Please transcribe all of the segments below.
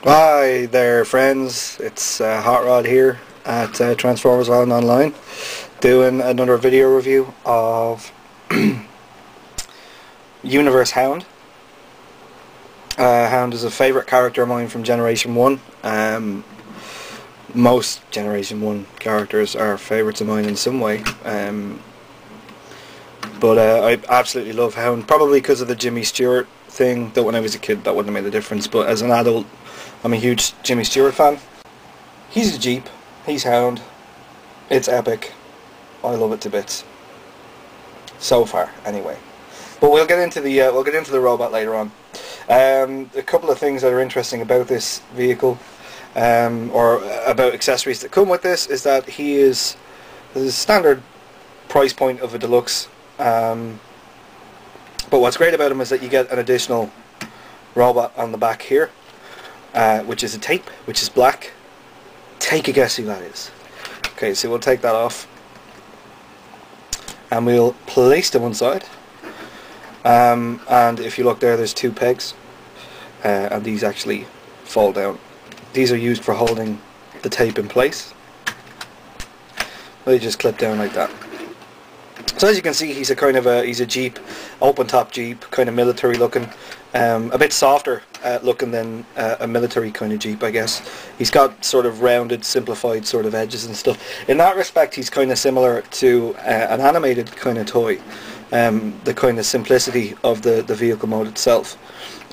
Hi there friends, it's Hot Rod here at Transformers Island Online, doing another video review of Universe Hound. Hound is a favourite character of mine from Generation 1. Most Generation 1 characters are favourites of mine in some way, but I absolutely love Hound, probably because of the Jimmy Stewart thing. That when I was a kid that wouldn't have made a difference, but as an adult I'm a huge Jimmy Stewart fan. He's a Jeep, he's Hound, it's epic, I love it to bits. So far, anyway. But we'll get into the robot later on. A couple of things that are interesting about this vehicle, or about accessories that come with this, is that he is the standard price point of a deluxe. But what's great about him is that you get an additional robot on the back here. Which is a tape, which is black. Take a guess who that is. Okay, so we'll take that off and we'll place them on side. And if you look there, there's two pegs, and these actually fall down. These are used for holding the tape in place. They just clip down like that. So as you can see, he's a Jeep, open top Jeep, kind of military looking, a bit softer looking than a military kind of Jeep, I guess. He's got sort of rounded, simplified sort of edges and stuff. In that respect, he's kind of similar to an animated kind of toy. The kind of simplicity of the vehicle mode itself.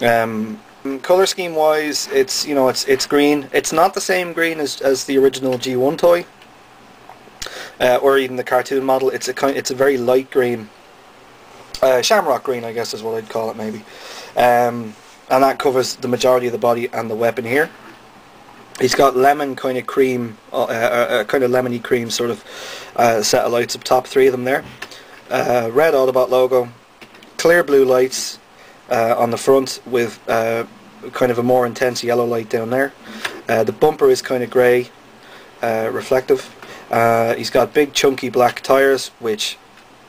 Color scheme wise, it's green. It's not the same green as the original G1 toy. Or even the cartoon model. It's a very light green, shamrock green, I guess is what I'd call it, maybe. And that covers the majority of the body and the weapon here. He's got lemon kind of cream, kind of lemony cream sort of set of lights up top, 3 of them there. Red Autobot logo, clear blue lights on the front with kind of a more intense yellow light down there. The bumper is kind of grey, reflective. He's got big chunky black tyres which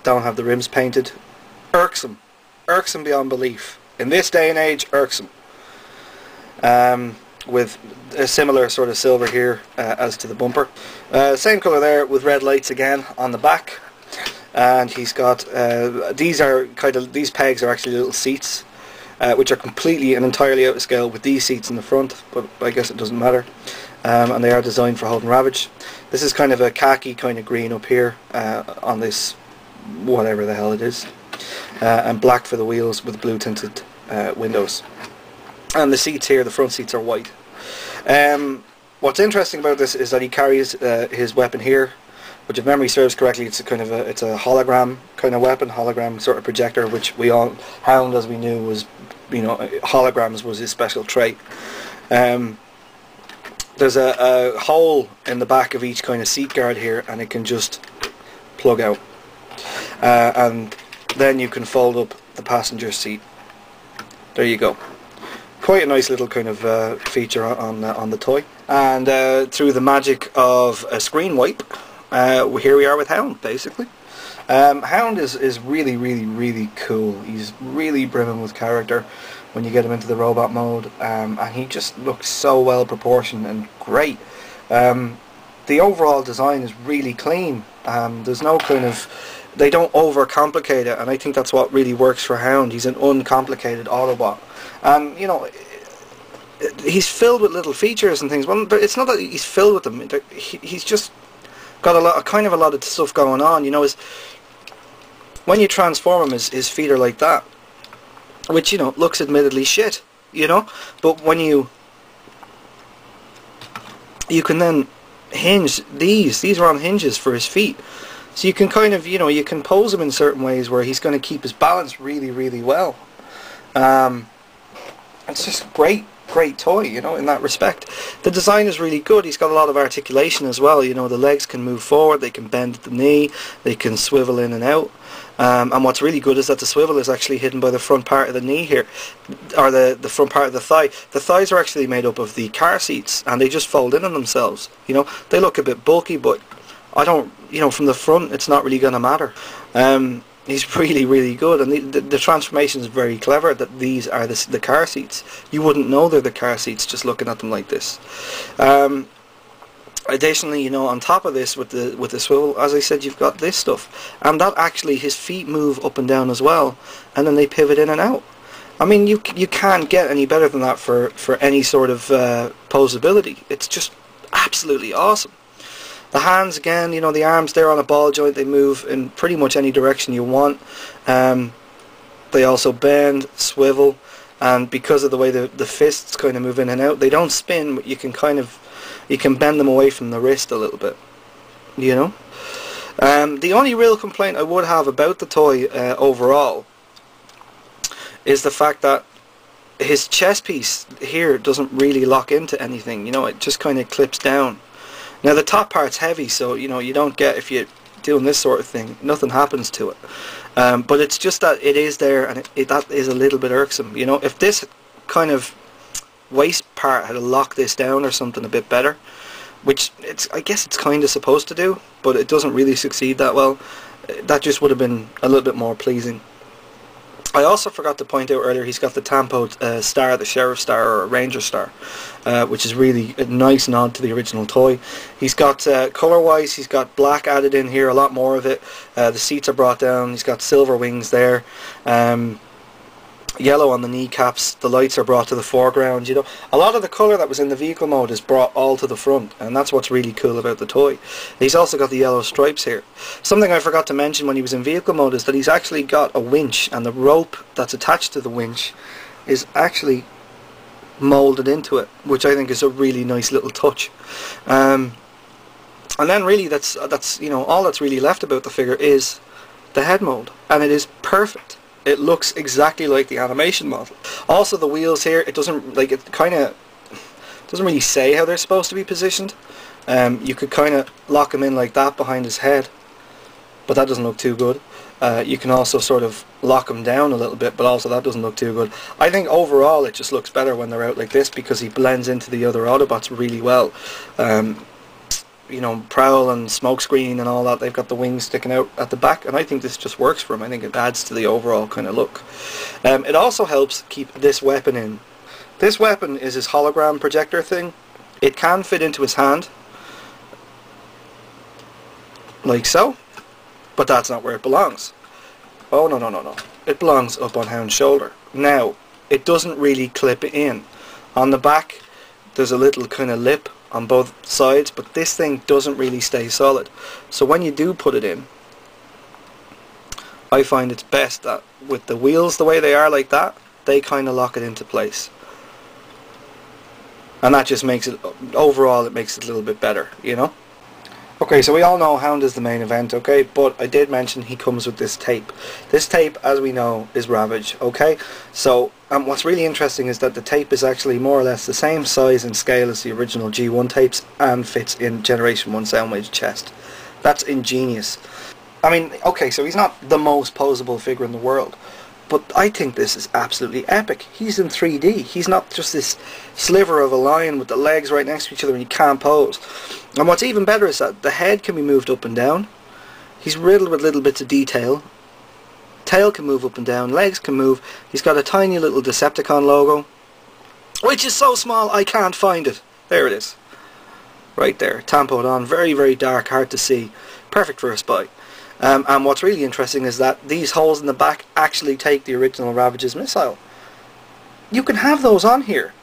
don't have the rims painted. Irksome beyond belief. In this day and age, irksome. With a similar sort of silver here as to the bumper. Same colour there with red lights again on the back. And he's got these pegs are actually little seats, which are completely and entirely out of scale with these seats in the front, but I guess it doesn't matter. And they are designed for holding Ravage. This is kind of a khaki kind of green up here on this, whatever the hell it is, and black for the wheels with blue tinted windows. And the seats here, the front seats are white. What's interesting about this is that he carries his weapon here, which if memory serves correctly, it's a hologram kind of weapon, hologram sort of projector, which Hound, as we knew, was, holograms was his special trait. There's a hole in the back of each kind of seat guard here, and it can just plug out. And then you can fold up the passenger seat. There you go. Quite a nice little kind of feature on the toy. And through the magic of a screen wipe, here we are with Hound, basically. Hound is really, really, really cool. He's really brimming with character when you get him into the robot mode, and he just looks so well proportioned and great. The overall design is really clean. There's no kind of, they don't overcomplicate it, and I think that's what really works for Hound. He's an uncomplicated Autobot, and he's filled with little features and things. Well, but it's not that he's filled with them. He's just got a lot of stuff going on. When you transform him, his feet are like that, which looks admittedly shit, but when you can then hinge these are on hinges for his feet, so you can kind of you can pose him in certain ways where he's going to keep his balance really, really well. It's just great toy, in that respect. The design is really good. He's got a lot of articulation as well. The legs can move forward, they can bend at the knee, they can swivel in and out. And what's really good is that the swivel is actually hidden by the front part of the knee here, or the front part of the thigh. The thighs are actually made up of the car seats, and they just fold in on themselves. They look a bit bulky, but I don't, from the front it's not really going to matter. He's really, really good, and the transformation is very clever. That these are the car seats. You wouldn't know they're the car seats just looking at them like this. Additionally, you know, on top of this with the swivel, as I said, you've got this stuff, and that actually his feet move up and down as well, and then they pivot in and out. I mean, you can't get any better than that for any sort of posability. It's just absolutely awesome. The hands, again, you know, the arms, they're on a ball joint. They move in pretty much any direction you want. They also bend, swivel, and because of the way the fists kind of move in and out, they don't spin, but you can bend them away from the wrist a little bit, you know. The only real complaint I would have about the toy overall is the fact that his chest piece here doesn't really lock into anything, you know. It just kind of clips down. Now the top part's heavy, so you know you don't get, if you're doing this sort of thing, nothing happens to it. But it's just that it is there, and that is a little bit irksome. You know, if this kind of waist part had locked this down or something a bit better, which I guess it's kind of supposed to do, but it doesn't really succeed that well. That just would have been a little bit more pleasing. I also forgot to point out earlier, he's got the Tampo star, the Sheriff star or Ranger star, which is really a nice nod to the original toy. He's got, colour-wise, he's got black added in here, a lot more of it. The seats are brought down, he's got silver wings there. Yellow on the kneecaps, the lights are brought to the foreground, you know. A lot of the colour that was in the vehicle mode is brought all to the front, and that's what's really cool about the toy. He's also got the yellow stripes here. Something I forgot to mention when he was in vehicle mode is that he's actually got a winch, and the rope that's attached to the winch is actually moulded into it, which I think is a really nice little touch. And then really that's you know, all that's really left about the figure is the head mould, and it is perfect. It looks exactly like the animation model. Also the wheels here, it doesn't, like, it kind of doesn't really say how they're supposed to be positioned. You could kind of lock them in like that behind his head, but that doesn't look too good. You can also sort of lock them down a little bit, but also that doesn't look too good. I think overall it just looks better when they're out like this, because he blends into the other Autobots really well. You know, Prowl and Smokescreen and all that, they've got the wings sticking out at the back, and I think this just works for him. I think it adds to the overall kind of look. It also helps keep this weapon in. This weapon is his hologram projector thing. It can fit into his hand, like so, but that's not where it belongs. Oh, no, no, no, no. It belongs up on Hound's shoulder. Now, it doesn't really clip in. On the back, there's a little kind of lip on both sides, but this thing doesn't really stay solid. So when you do put it in, I find it's best that with the wheels the way they are like that, they kind of lock it into place. And that just makes it, overall it makes it a little bit better, you know. Okay, so we all know Hound is the main event, okay, but I did mention he comes with this tape. This tape, as we know, is Ravage, okay? So, what's really interesting is that the tape is actually more or less the same size and scale as the original G1 tapes, and fits in Generation 1 Soundwave's chest. That's ingenious. I mean, okay, so he's not the most posable figure in the world, but I think this is absolutely epic. He's in 3D. He's not just this sliver of a lion with the legs right next to each other and he can't pose. And what's even better is that the head can be moved up and down. He's riddled with little bits of detail. Tail can move up and down. Legs can move. He's got a tiny little Decepticon logo, which is so small I can't find it. There it is. Right there. Tampoed on. Very, very dark. Hard to see. Perfect for a spy. And what's really interesting is that these holes in the back actually take the original Ravage's missile. You can have those on here.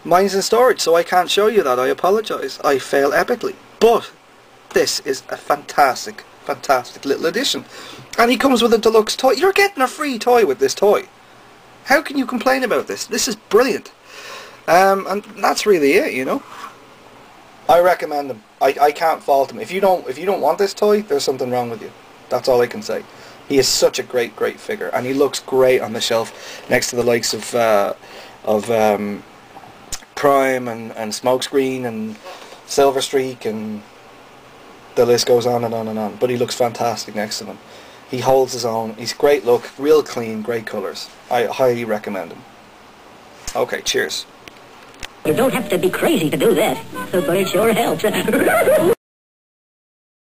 Mine's in storage, so I can't show you that. I apologise. I fail epically. But this is a fantastic, fantastic little addition. And he comes with a deluxe toy. You're getting a free toy with this toy. How can you complain about this? This is brilliant. And that's really it, you know. I recommend him. I can't fault him. If you don't want this toy, there's something wrong with you. That's all I can say. He is such a great, great figure, and he looks great on the shelf next to the likes of Prime and Smokescreen and Silver Streak, and the list goes on and on and on. But he looks fantastic next to them. He holds his own. He's great look, real clean, great colours. I highly recommend him. Okay, cheers. You don't have to be crazy to do this, but it sure helps.